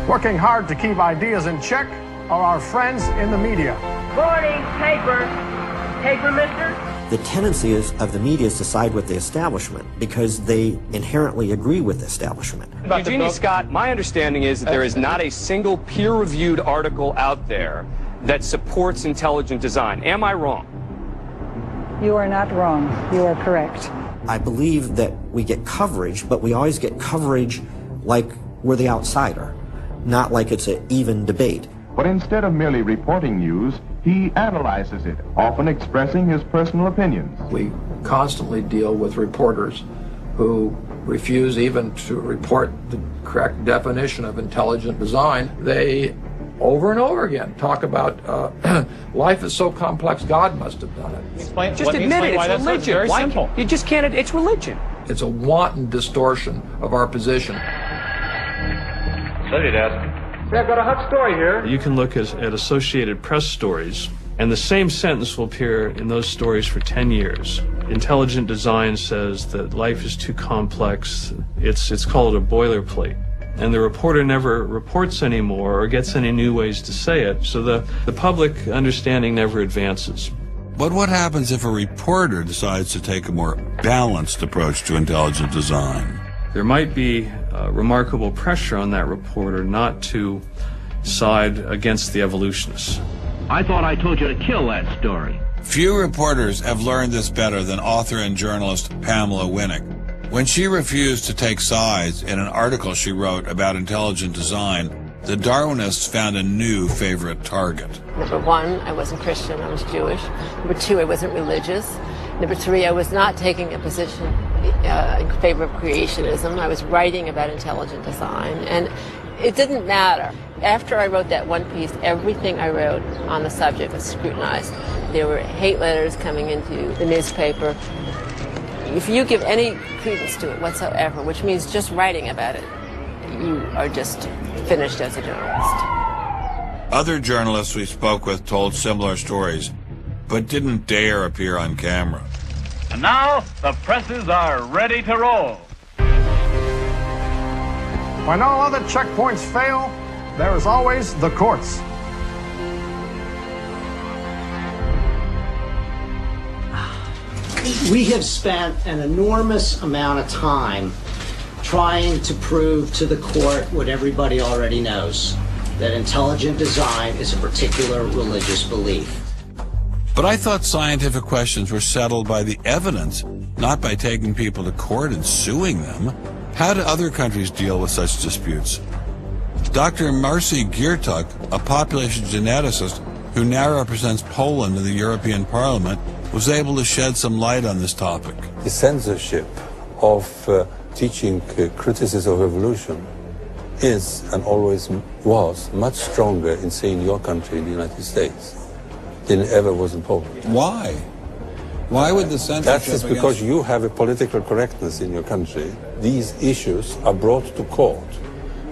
Working hard to keep ideas in check are our friends in the media. Morning, paper. Paper, mister? The tendency of the media is to side with the establishment because they inherently agree with the establishment. Eugenie Scott, my understanding is that there is not a single peer-reviewed article out there that supports intelligent design. Am I wrong? You are not wrong. You are correct. I believe that we get coverage, but we always get coverage like we're the outsider, not like it's an even debate. But instead of merely reporting news, he analyzes it, often expressing his personal opinions. We constantly deal with reporters who refuse even to report the correct definition of intelligent design. They, over and over again, talk about life is so complex, God must have done it. Just admit it, it's religion. Very simple. You just can't, it's religion. It's a wanton distortion of our position. So you'd ask. I've got a hot story here. You can look at Associated Press stories, and the same sentence will appear in those stories for 10 years. Intelligent design says that life is too complex. It's called a boilerplate. And the reporter never reports anymore or gets any new ways to say it, so the public understanding never advances. But what happens if a reporter decides to take a more balanced approach to intelligent design? There might be remarkable pressure on that reporter not to side against the evolutionists. I thought I told you to kill that story. Few reporters have learned this better than author and journalist Pamela Winnick. When she refused to take sides in an article she wrote about intelligent design, the Darwinists found a new favorite target. Number one, I wasn't Christian, I was Jewish. Number two, I wasn't religious. Number three, I was not taking a position in favor of creationism. I was writing about intelligent design, and it didn't matter. After I wrote that one piece, everything I wrote on the subject was scrutinized. There were hate letters coming into the newspaper. If you give any credence to it whatsoever, which means just writing about it, you are just finished as a journalist. Other journalists we spoke with told similar stories, but didn't dare appear on camera. And now, the presses are ready to roll. When all other checkpoints fail, there is always the courts. We have spent an enormous amount of time trying to prove to the court what everybody already knows, that intelligent design is a particular religious belief. But I thought scientific questions were settled by the evidence, not by taking people to court and suing them. How do other countries deal with such disputes? Dr. Marcy Giertuk, a population geneticist who now represents Poland in the European Parliament, was able to shed some light on this topic. The censorship of teaching criticism of evolution is and always was much stronger in, say, in your country, in the United States, than it ever was in Poland. Why? Why would the censorship? That's just because you have a political correctness in your country. These issues are brought to court,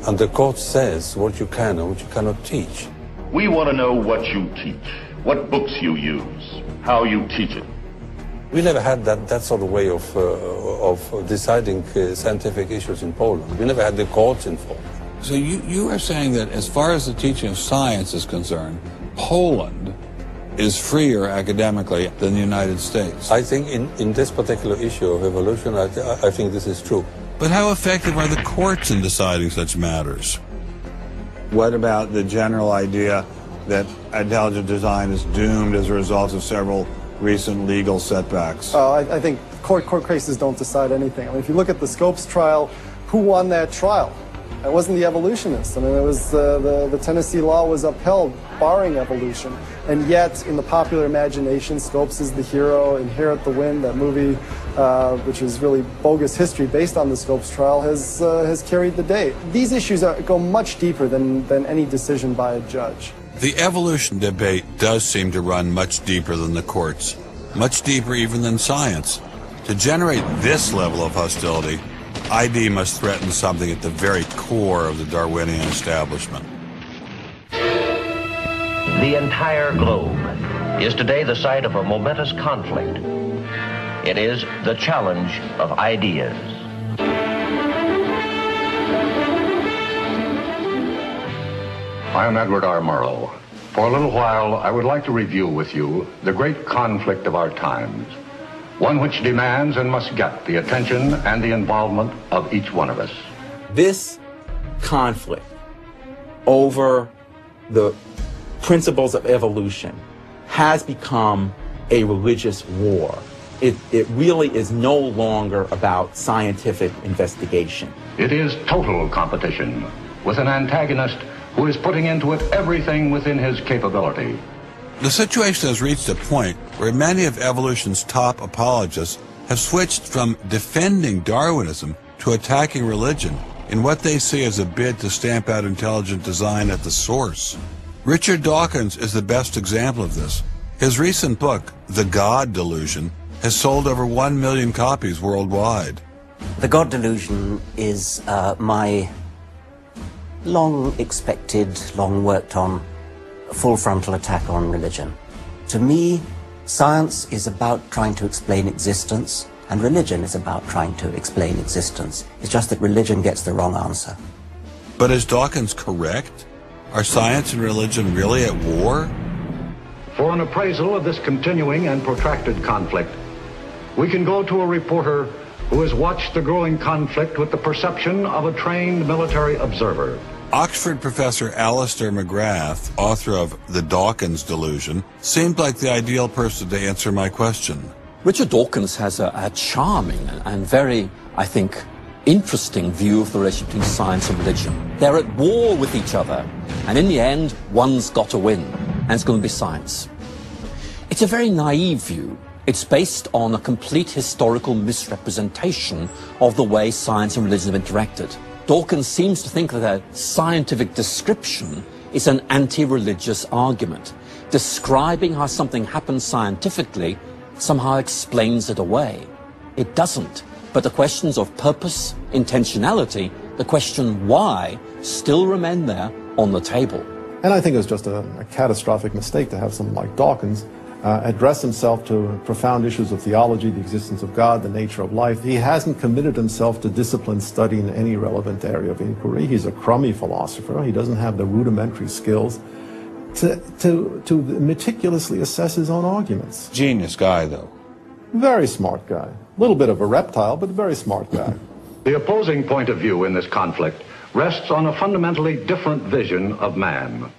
and the court says what you can and what you cannot teach. We want to know what you teach, what books you use, how you teach it. We never had that sort of way of deciding scientific issues in Poland. We never had the courts involved. So you are saying that as far as the teaching of science is concerned, Poland is freer academically than the United States. I think in this particular issue of evolution, I think this is true. But how effective are the courts in deciding such matters? What about the general idea that intelligent design is doomed as a result of several recent legal setbacks? I think court cases don't decide anything. I mean, if you look at the Scopes trial, who won that trial? It wasn't the evolutionists. I mean, it was the Tennessee law was upheld, barring evolution. And yet, in the popular imagination, Scopes is the hero. Inherit the Wind, that movie, which is really bogus history based on the Scopes trial, has carried the day. These issues go much deeper than any decision by a judge. The evolution debate does seem to run much deeper than the courts, much deeper even than science. To generate this level of hostility, ID must threaten something at the very core of the Darwinian establishment. The entire globe is today the site of a momentous conflict. It is the challenge of ideas. I am Edward R. Murrow. For a little while, I would like to review with you the great conflict of our times, one which demands and must get the attention and the involvement of each one of us. This conflict over the principles of evolution has become a religious war. It really is no longer about scientific investigation. It is total competition with an antagonist who is putting into it everything within his capability. The situation has reached a point where many of evolution's top apologists have switched from defending Darwinism to attacking religion in what they see as a bid to stamp out intelligent design at the source. Richard Dawkins is the best example of this. His recent book, The God Delusion, has sold over 1 million copies worldwide. The God Delusion is my long-expected, long-worked-on, full-frontal attack on religion. To me, science is about trying to explain existence, and religion is about trying to explain existence. It's just that religion gets the wrong answer. But is Dawkins correct? Are science and religion really at war? For an appraisal of this continuing and protracted conflict, we can go to a reporter who has watched the growing conflict with the perception of a trained military observer. Oxford professor Alistair McGrath, author of The Dawkins Delusion, seemed like the ideal person to answer my question. Richard Dawkins has a charming and very, I think, interesting view of the relationship between science and religion. They're at war with each other, and in the end, one's got to win, and it's going to be science. It's a very naive view. It's based on a complete historical misrepresentation of the way science and religion have interacted. Dawkins seems to think that a scientific description is an anti-religious argument. Describing how something happens scientifically somehow explains it away. It doesn't. But the questions of purpose, intentionality, the question why, still remain there on the table. And I think it was just a catastrophic mistake to have someone like Dawkins address himself to profound issues of theology, the existence of God, the nature of life. He hasn't committed himself to disciplined study in any relevant area of inquiry. He's a crummy philosopher. He doesn't have the rudimentary skills to meticulously assess his own arguments. Genius guy, though. Very smart guy. A little bit of a reptile, but a very smart guy. The opposing point of view in this conflict rests on a fundamentally different vision of man.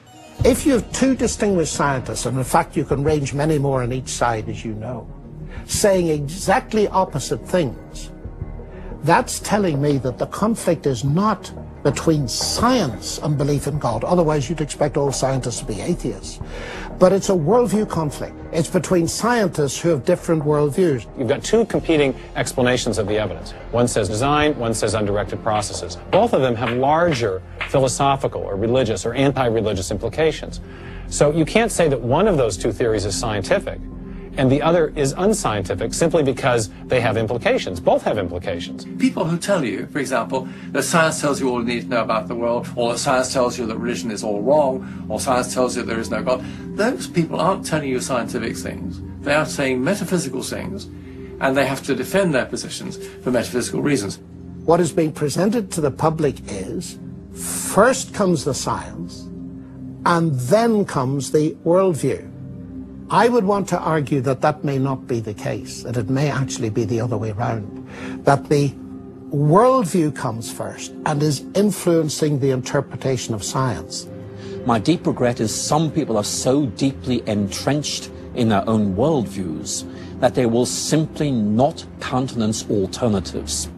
If you have two distinguished scientists, and in fact you can range many more on each side, as you know, saying exactly opposite things, that's telling me that the conflict is not between science and belief in God. Otherwise you'd expect all scientists to be atheists. But it's a worldview conflict. It's between scientists who have different worldviews. You've got two competing explanations of the evidence. One says design, one says undirected processes. Both of them have larger philosophical or religious or anti-religious implications. So you can't say that one of those two theories is scientific and the other is unscientific simply because they have implications. Both have implications. People who tell you, for example, that science tells you all you need to know about the world, or that science tells you that religion is all wrong, or science tells you there is no God, those people aren't telling you scientific things. They are saying metaphysical things, and they have to defend their positions for metaphysical reasons. What is being presented to the public is, first comes the science, and then comes the worldview. I would want to argue that that may not be the case, that it may actually be the other way around, that the worldview comes first and is influencing the interpretation of science. My deep regret is some people are so deeply entrenched in their own worldviews that they will simply not countenance alternatives.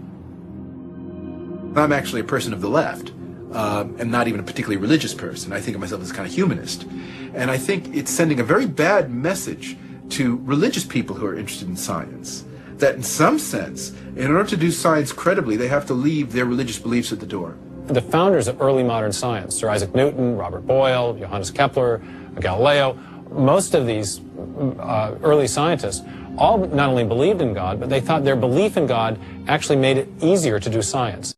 I'm actually a person of the left, and not even a particularly religious person. I think of myself as a kind of humanist. And I think it's sending a very bad message to religious people who are interested in science, that in some sense, in order to do science credibly, they have to leave their religious beliefs at the door. The founders of early modern science, Sir Isaac Newton, Robert Boyle, Johannes Kepler, Galileo, most of these early scientists all not only believed in God, but they thought their belief in God actually made it easier to do science.